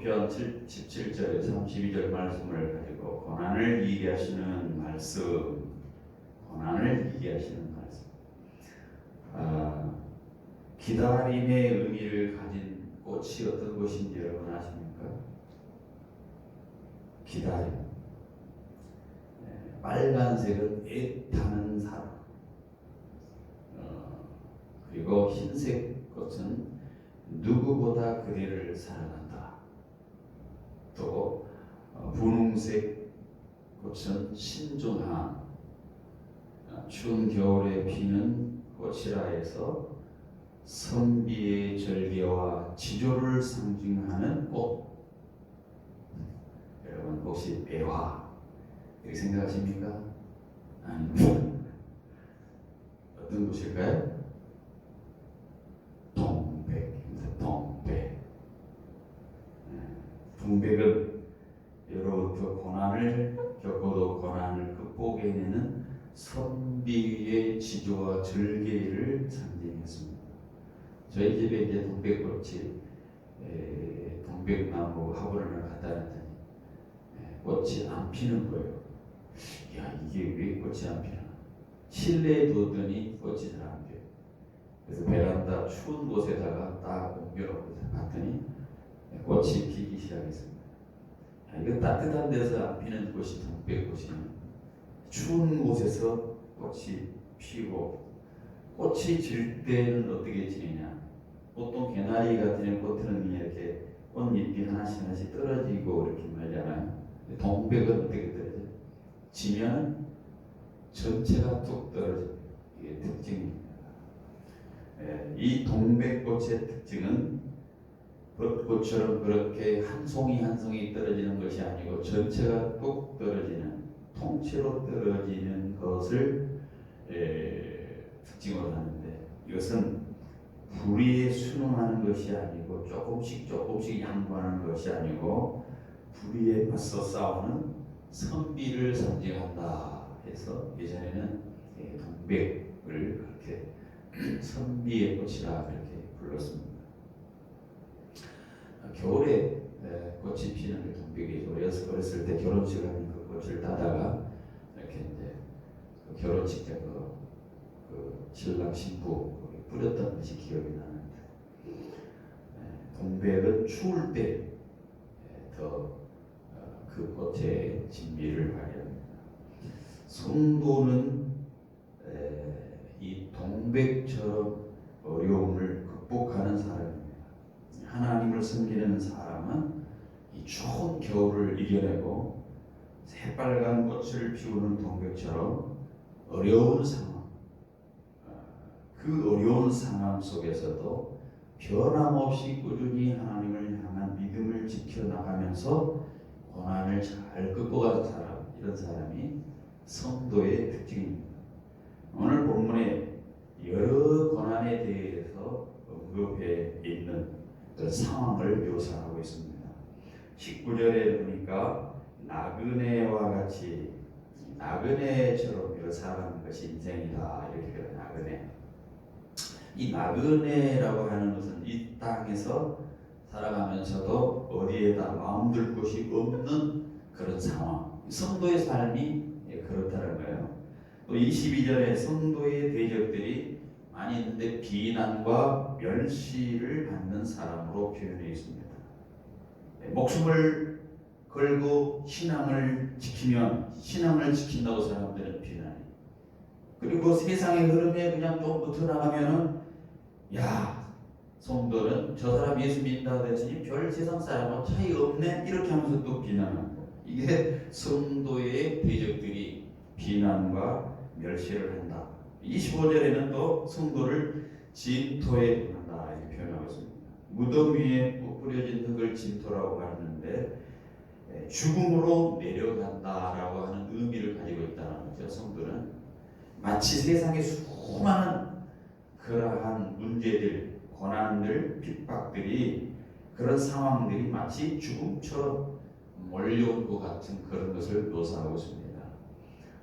시편 17절에서 32절 말씀을 가지고 고난을 이기게 하시는 말씀, 고난을 이기게 하시는 말씀. 기다림의 의미를 가진 꽃이 어떤 것인지 여러분 아십니까? 기다림. 빨간색은 애타는 사랑. 그리고 흰색 꽃은 누구보다 그대를 사랑한다. 또 분홍색 꽃은 신중한, 추운 겨울에 피는 꽃이라 해서 선비의 절개와 지조를 상징하는 꽃. 여러분 혹시 매화 이렇게 생각하십니까? 아닙니다. 어떤 곳일까요? 동백입니다. 동백. 동백은 여로부터 고난을 겪어도 고난을 극복해내는 선비의 지조와 절개를 상징했습니다. 저희 집에 이제 동백꽃이 동백나무 화분을 갖다 놨더니 꽃이 안 피는 거예요. 야, 이게 왜 꽃이 안 피나? 실내에 두었더니 꽃이 잘 안 피어요. 그래서 베란다 추운 곳에다가 딱 옮겨놓고 봤더니 꽃이 피기 시작했습니다. 야, 이거 따뜻한 데서 안 피는 꽃이 동백꽃이면 추운 곳에서 꽃이 피고, 꽃이 질 때는 어떻게 지내냐? 보통 개나리 같은 꽃들은 이렇게 꽃잎이 하나씩 하나씩 떨어지고 이렇게 말잖아요. 동백은 어떻게 떨어져요? 지면 전체가 뚝 떨어져요. 이게 특징입니다. 이 동백꽃의 특징은 벚꽃처럼 그렇게 한 송이 한 송이 떨어지는 것이 아니고 전체가 뚝 떨어지는, 통째로 떨어지는 것을 특징으로 하는데, 이것은 불의에 순응하는 것이 아니고 조금씩 양보하는 것이 아니고 불의에 맞서 싸우는 선비를 상징한다 해서 예전에는 동백을 그렇게 선비의 꽃이라 그렇게 불렀습니다. 겨울에 꽃이 피는 게 동백이죠. 어렸을 때 결혼식 하면 그 꽃을 따다가 이렇게 이제 결혼식 때 그 신랑 신부 뿌렸던 것이 기억이 나는데, 동백은 추울 때 더 그 꽃의 진미를 발휘합니다. 성도는 이 동백처럼 어려움을 극복하는 사람입니다. 하나님을 섬기는 사람은 이 추운 겨울을 이겨내고 새빨간 꽃을 피우는 동백처럼 어려운 상황, 그 어려운 상황 속에서도 변함없이 꾸준히 하나님을 향한 믿음을 지켜나가면서 고난을 잘 극복하는 사람, 이런 사람이 성도의 특징입니다. 오늘 본문에 여러 고난에 대해서 언급해 있는 그 상황을 묘사하고 있습니다. 19절에 보니까 나그네와 같이, 나그네처럼 살아가는 것이 인생이다, 이렇게 돼요. 나그네. 이 나그네라고 하는 것은 이 땅에서 살아가면서도 어디에다 마음둘 곳이 없는 그런 상황, 성도의 삶이 그렇다는 거예요. 또 22절에 성도의 대적들이 많이 있는데 비난과 멸시를 받는 사람으로 표현되어 있습니다. 목숨을 걸고 신앙을 지키면, 신앙을 지킨다고 사람들은 비난해. 그리고 세상의 흐름에 그냥 좀 붙어나가면은, 야, 성도는 저 사람 예수 믿는다고 했으니 별 세상 사람과 차이 없네, 이렇게 하면서 또 비난하고, 이게 성도의 대적들이 비난과 멸시를 한다. 25절에는 또 성도를 진토에 두는다, 이렇게 표현하고 있습니다. 무덤 위에 뿌려진 흙을 진토라고 하는데 죽음으로 내려간다라고 하는 의미를 가지고 있다는 거죠. 성도는 마치 세상의 수많은 그러한 문제들, 고난들, 핍박들이, 그런 상황들이 마치 죽음처럼 몰려온 것 같은 그런 것을 묘사하고 있습니다.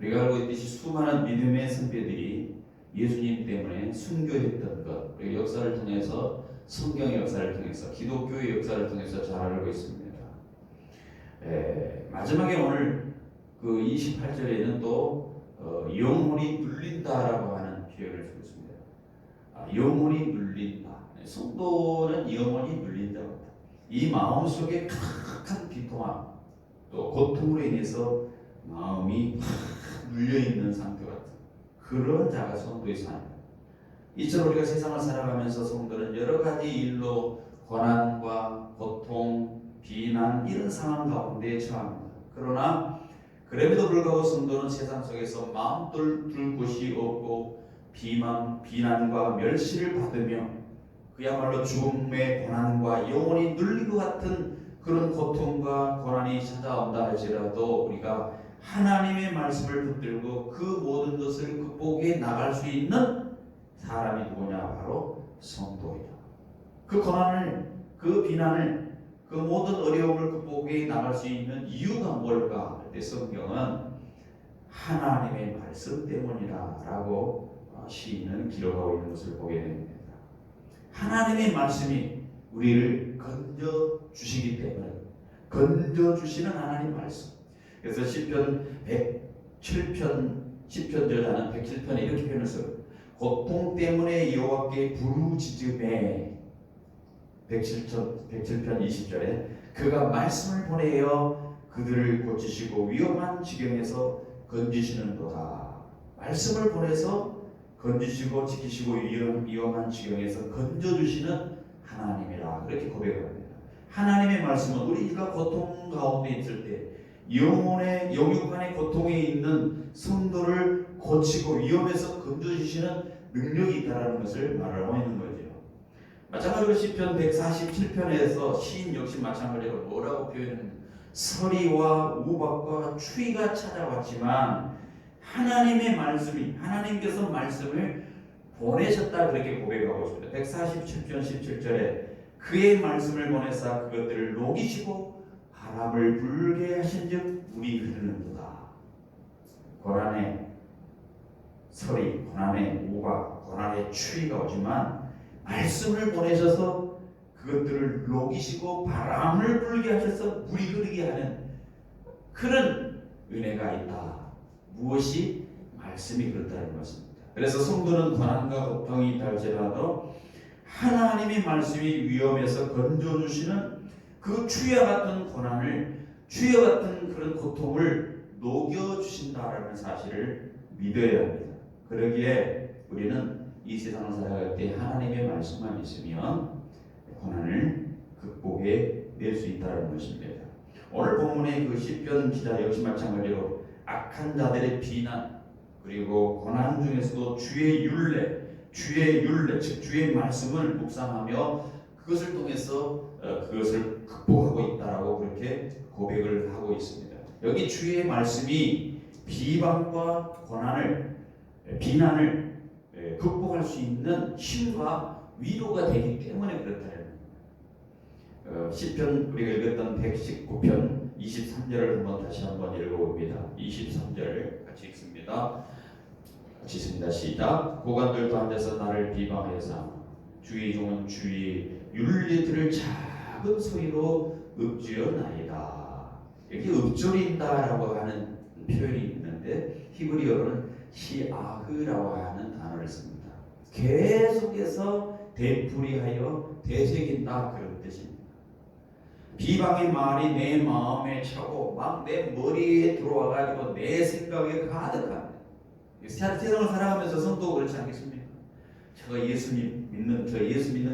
우리가 알고 있듯이 수많은 믿음의 선배들이 예수님 때문에 순교했던 것, 우리 역사를 통해서, 성경의 역사를 통해서, 기독교의 역사를 통해서 잘 알고 있습니다. 마지막에 오늘 그 28절에는 또 영혼이 눌린다라고 하는 표현을 쓰고 있습니다. 영혼이 눌린다. 성도는 영혼이 눌린다고. 이 마음 속에 큰 비통함, 또 고통으로 인해서 마음이 눌려 있는 상태 같은 그런 자가 성도의 삶입니다. 이처럼 우리가 세상을 살아가면서 성도는 여러 가지 일로 고난과 고통, 비난 이런 상황 가운데 처합니다. 그러나 그럼에도 불구하고 성도는 세상 속에서 마음 둘 곳이 없고 비난과 멸시를 받으며 그야말로 죽음의 고난과 영혼이 눌린 것 같은 그런 고통과 고난이 찾아온다 할지라도 우리가 하나님의 말씀을 붙들고 그 모든 것을 극복해 나갈 수 있는 사람이 누구냐? 바로 성도이다. 그 고난을, 그 비난을, 그 모든 어려움을 극복해 나갈 수 있는 이유가 뭘까? 할 때 성경은 하나님의 말씀 때문이라라고 시인은 기록하고 있는 것을 보게 됩니다. 하나님의 말씀이 우리를 건져 주시기 때문에, 건져 주시는 하나님 말씀. 그래서 시편 107편, 시편 저자는 107편에 이렇게 표현했어요. 고통 때문에 여호와께 부르짖음에 107편 20절에 그가 말씀을 보내어 그들을 고치시고 위험한 지경에서 건지시는도다. 말씀을 보내서 건지시고 지키시고 위험한 지경에서 건져주시는 하나님이라 그렇게 고백합니다. 하나님의 말씀은 우리가 고통 가운데 있을 때 영혼의 영육간의 고통에 있는 성도를 고치고 위험에서 건져주시는 능력이 있다는 것을 말하고 있는 거죠. 마찬가지로 시편 147편에서 시인 역시 마찬가지로 뭐라고 표현합니다. 서리와 우박과 추위가 찾아왔지만 하나님의 말씀이, 하나님께서 말씀을 보내셨다 그렇게 고백하고 있습니다. 147편 17절에 그의 말씀을 보내사 그것들을 녹이시고 바람을 불게 하신즉 물이 흐르는도다. 고난의 서리, 고난의 우박, 고난의 추위가 오지만 말씀을 보내셔서 그것들을 녹이시고 바람을 불게 하셔서 물이 흐르게 하는 그런 은혜가 있다. 무엇이? 말씀이 그렇다는 것입니다. 그래서 성도는 고난과 고통이 있다 할지라도 하나님의 말씀이 위험에서 건져주시는 그 추위와 같은 고난을, 추위와 같은 그런 고통을 녹여주신다라는 사실을 믿어야 합니다. 그러기에 우리는 이 세상을 살아갈 때 하나님의 말씀만 있으면 고난을 극복해 낼 수 있다는 것입니다. 오늘 본문의 그 시편 기자 역시 마찬가지로 악한 자들의 비난 그리고 고난 중에서도 주의 율례, 즉 주의 말씀을 묵상하며 그것을 통해서 그것을 극복하고 있다라고 그렇게 고백을 하고 있습니다. 여기 주의 말씀이 비방과 고난을, 비난을 극복할 수 있는 힘과 위로가 되기 때문에 그렇다는 시편 우리가 읽었던 119편 23절을 한번 다시 한번 읽어봅니다. 23절 같이 읽습니다. 같이 읽습니다. 시작. 고관들도 앉아서 나를 비방하여사 주의 종은 주의 율례들을 작은 소리로 읊조어나이다. 여기 읊조린다라고 하는 표현이 있는데 히브리어로는 시아흐라고 하는 단어를 씁니다. 계속해서 되풀이하여 되새긴다 그런 뜻입니다. 비방의 말이 내 마음에 차고 막 내 머리에 들어와가지고 내 생각에 가득합니다. 세상을 살아가면서 성도가 그렇지 않겠습니까? 예수 믿는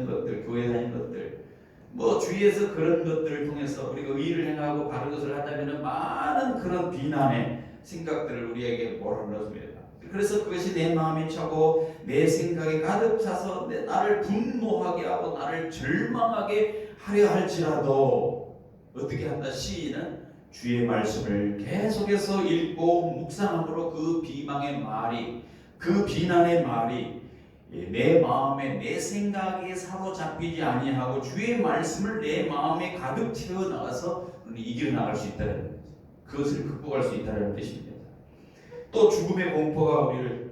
것들, 교회 다니는 것들, 뭐 주위에서 그런 것들을 통해서 우리가 의를 행하고 바른 것을 하다면 많은 그런 비난의 생각들을 우리에게 몰아넣습니다. 그래서 그것이 내 마음에 차고 내 생각에 가득 차서 나를 분노하게 하고 나를 절망하게 하려 할지라도 어떻게 한다? 시인은 주의 말씀을 계속해서 읽고 묵상함으로 그 비방의 말이, 그 비난의 말이 내 마음에, 내 생각에 사로잡히지 아니하고 주의 말씀을 내 마음에 가득 채워 나가서 이겨 나갈 수 있다는 거죠. 그것을 극복할 수 있다는 뜻입니다. 또 죽음의 공포가 우리를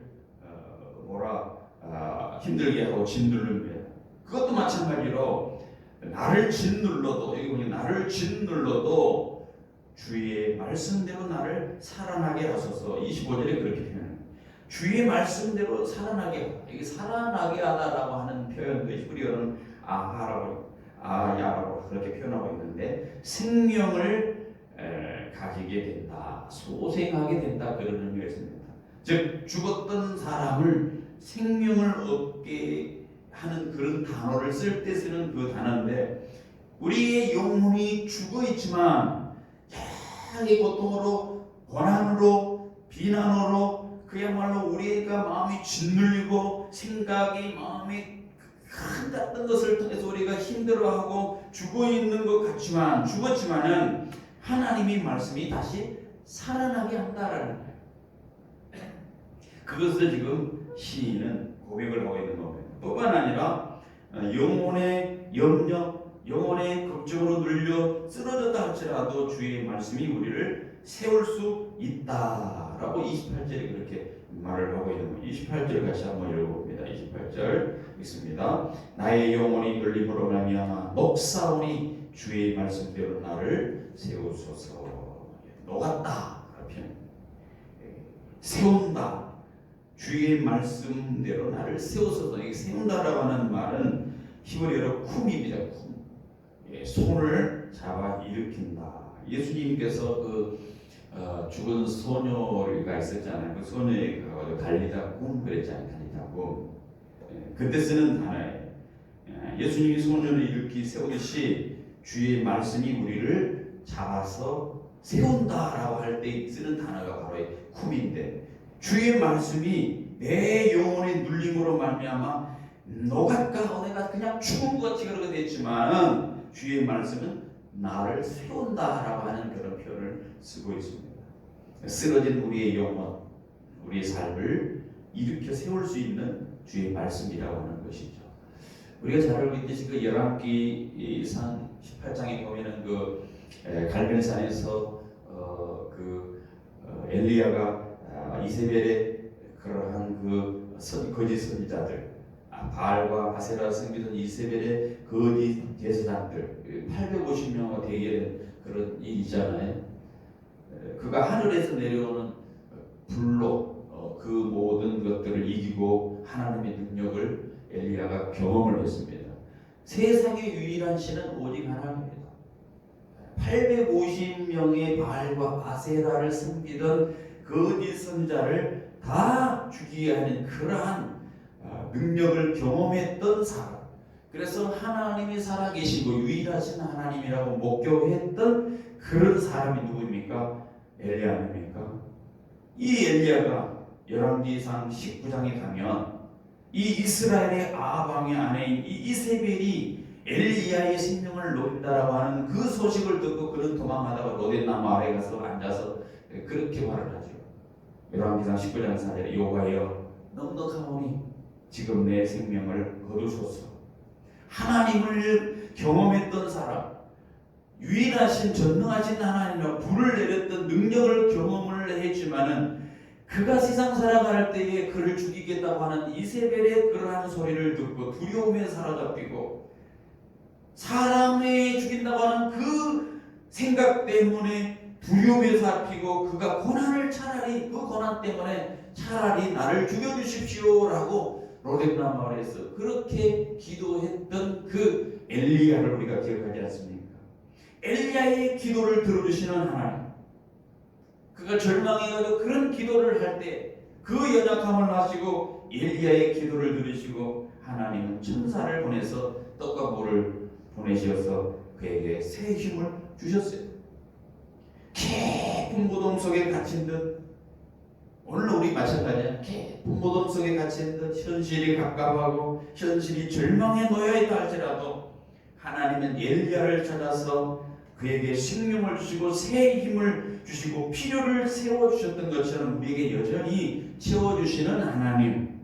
힘들게 하고 짓누릅니다. 그것도 마찬가지로 나를 짓눌러도, 여기 보니 나를 짓눌러도 주의 말씀대로 나를 살아나게 하소서. 25절에 그렇게 표현합니다. 주의 말씀대로 살아나게 하다. 이게 살아나게 하다라고 하는 표현도 히브리어는 아야라고 그렇게 표현하고 있는데 생명을 가지게 된다, 소생하게 된다, 그런 의미가 있습니다. 즉 죽었던 사람을 생명을 얻게 하는 그런 단어를 쓸 때 쓰는 그 단어인데, 우리의 영혼이 죽어 있지만 약의 고통으로, 고난으로, 비난으로, 그야말로 우리가 마음이 짓눌리고 생각이 마음이 큰 같은 것을 통해서 우리가 힘들어하고 죽어 있는 것 같지만, 죽었지만은 하나님의 말씀이 다시 살아나게 한다라는 거예요. 그것을 지금 시인은 고백을 하고 있는 겁니다. 뿐만 아니라 영혼의 염려, 영혼의 걱정으로 눌려 쓰러졌다 할지라도 주의 말씀이 우리를 세울 수 있다라고 28절에 그렇게 말을 하고 있는 거예요. 28절 같이 한번 읽어봅니다. 28절 읽습니다. 나의 영혼이 눌림으로 말미암아 녹사오니 주의 말씀대로 나를 세우소서. 녹았다, 세운다, 주의 말씀대로 나를 세우소서. 이 세운다라고 하는 말은 히브리어로 쿰입니다. 쿰. 손을 잡아 일으킨다. 예수님께서 죽은 소녀가 있었잖아요. 그 소녀의 달리다 쿰 그랬잖아요. 달리다 쿰. 그때 쓰는 단어예요. 예수님이 소녀를 일으키 세우듯이 주의 말씀이 우리를 잡아서 세운다라고 할 때 쓰는 단어가 바로 쿰인데, 주의 말씀이 내 영혼의 눌림으로 말미암아 녹았까 내가 그냥 죽은 것 같이 그렇게 됐지만 주의 말씀은 나를 세운다라고 하는 그런 표현을 쓰고 있습니다. 쓰러진 우리의 영혼, 우리의 삶을 일으켜 세울 수 있는 주의 말씀이라고 하는 것이죠. 우리가 잘 알고 있듯이 그 열왕기상 18장에 보면은 갈멜산에서 엘리야가 이세벨의 그러한 거짓 선지자들, 바알과 아세라 섬기던 이세벨의 거짓 제사장들 850명과 대결한 그런 일이 있잖아요. 그가 하늘에서 내려오는 불로 그 모든 것들을 이기고 하나님의 능력을 엘리야가 경험을 했습니다. 세상의 유일한 신은 오직 하나님입니다. 850명의 바알과 아세라를 섬기던 거짓 선자를 다 죽이게 하는 그러한 능력을 경험했던 사람, 그래서 하나님이 살아계시고 유일하신 하나님이라고 목격했던 그런 사람이 누구입니까? 엘리야 아닙니까? 이 엘리야가 열왕기상 19장에 가면 이 이스라엘의 아방의 아내인 이 이세벨이 엘리야의 생명을 노린다라고 하는 그 소식을 듣고 그는 도망하다가 로댓나무 아래 가서 앉아서 그렇게 말을 하죠. 열왕기상 19장 4절에 여호와여 넉넉하오니 지금 내 생명을 거두소서. 하나님을 경험했던 사람, 유일하신 전능하신 하나님과 불을 내렸던 능력을 경험을 했지만은 그가 세상 살아갈 때에 그를 죽이겠다고 하는 이세벨의 그러한 소리를 듣고 두려움에 사로잡히고 사람이 죽인다고 하는 그 생각 때문에 두려움에 사로잡히고 그가 그 고난 때문에 차라리 나를 죽여주십시오라고 로댓나무 아래에서 그렇게 기도했던 그 엘리야를 우리가 기억하지 않습니까? 엘리야의 기도를 들어주시는 하나님, 그가 절망해가지고 그런 기도를 할 때 그 연약함을 아시고 엘리야의 기도를 들으시고 하나님은 천사를 보내서 떡과 물을 보내셔서 그에게 새 힘을 주셨어요. 깊은 무덤 속에 갇힌 듯, 오늘 우리 마찬가지야. 깊은 무덤 속에 갇힌 듯 현실이 갑갑하고 현실이 절망에 놓여있다 할지라도 하나님은 엘리야를 찾아서 그에게 생명을 주시고 새 힘을 주시고 필요를 세워주셨던 것처럼 우리에게 여전히 채워주시는 하나님,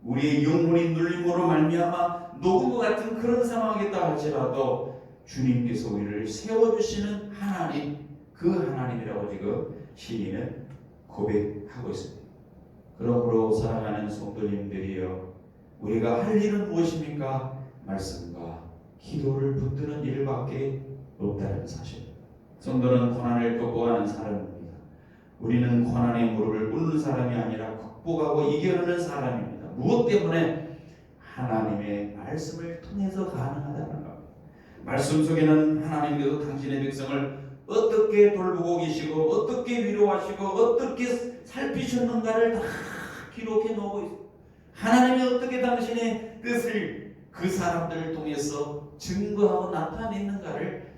우리의 영혼이 눌림으로 말미암아 녹은 것 같은 그런 상황이겠다 할지라도 주님께서 우리를 세워주시는 하나님, 그 하나님이라고 지금 시인은 고백하고 있습니다. 그러므로 사랑하는 성도님들이여, 우리가 할 일은 무엇입니까? 말씀과 기도를 붙드는 일밖에 없다는 사실. 성도는 고난을 극복하는 사람입니다. 우리는 고난의 무릎을 꿇는 사람이 아니라 극복하고 이겨내는 사람입니다. 무엇 때문에? 하나님의 말씀을 통해서 가능하다는 겁니다. 말씀 속에는 하나님께서 당신의 백성을 어떻게 돌보고 계시고 어떻게 위로하시고 어떻게 살피셨는가를 다 기록해 놓고 있습니다. 하나님이 어떻게 당신의 뜻을 그 사람들을 통해서 증거하고 나타냈는가를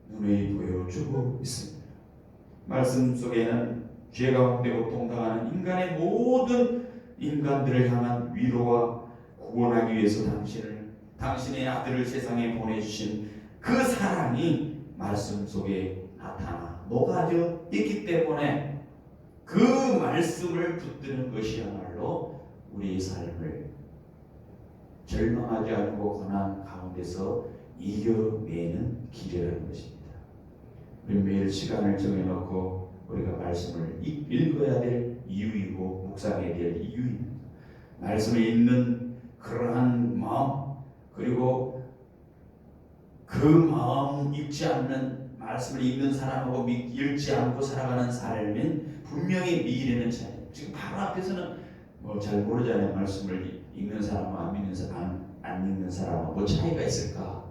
눈에 보여주고 있습니다. 말씀 속에는 죄 가운데 고통당하는 인간의 모든 인간들을 향한 위로와 구원하기 위해서 당신의 아들을 세상에 보내주신 그 사랑이 말씀 속에 나타나 녹아져 있기 때문에 그 말씀을 붙드는 것이야말로 우리의 삶을 절망하지 않고 고난 가운데서 이겨내는 길이라는 것입니다. 우리 매일 시간을 정해놓고 우리가 말씀을 읽어야 될 이유이고 묵상해야 될 이유입니다. 말씀을 읽는 그러한 마음, 그리고 그 마음 읽지 않는, 말씀을 읽는 사람하고 읽지 않고 살아가는 삶은 분명히 미래는 차이. 지금 바로 앞에서는 뭐 잘 모르잖아요. 말씀을 읽는 사람과 안 읽는 사람하고 차이가 있을까?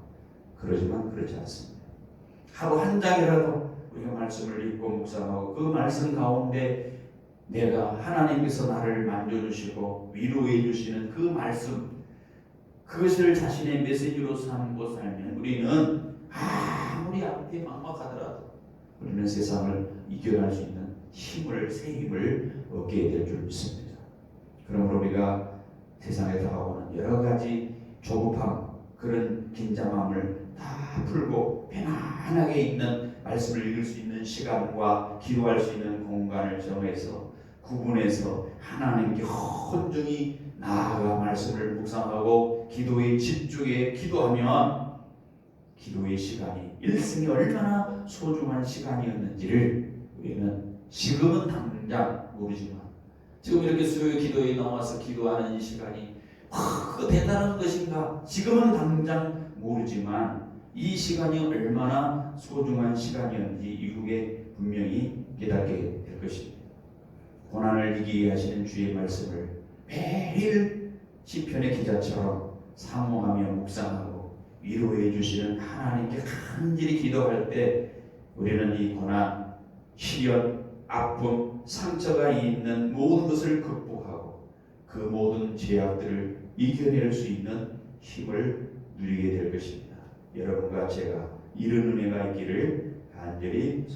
그러지만 그렇지 않습니다. 하루 한 장이라도 우리가 말씀을 읽고 묵상하고 그 말씀 가운데 내가 하나님께서 나를 만져주시고 위로해 주시는 그 말씀, 그것을 자신의 메시지로 삼고 살면 우리는 아무리 앞에 막막하더라도 우리는 세상을 이겨갈 수 있는 새 힘을 얻게 될 줄 믿습니다. 그러므로 우리가 세상에 다가오는 여러 가지 조급함, 그런 긴장함을 다 풀고 편안하게 있는 말씀을 읽을 수 있는 시간과 기도할 수 있는 공간을 정해서 구분해서 하나님께 헌정히 나아가 말씀을 묵상하고 기도에 집중해 기도하면 기도의 시간이 일생이 얼마나 소중한 시간이었는지를 우리는 지금은 당장 모르지만 지금 이렇게 수요일 기도에 나와서 기도하는 이 시간이 그 대단한 것인가 지금은 당장 모르지만 이 시간이 얼마나 소중한 시간이었는지 이후에 분명히 깨닫게 될 것입니다. 고난을 이기게 하시는 주의 말씀을 매일 시편의 기자처럼 사모하며 묵상하고 위로해 주시는 하나님께 간절히 기도할 때 우리는 이 고난, 시련, 아픔, 상처가 있는 모든 것을 극복하고 그 모든 죄악들을 이겨낼 수 있는 힘을 누리게 될 것입니다. 여러분과 제가 이런 은혜가 있기를 간절히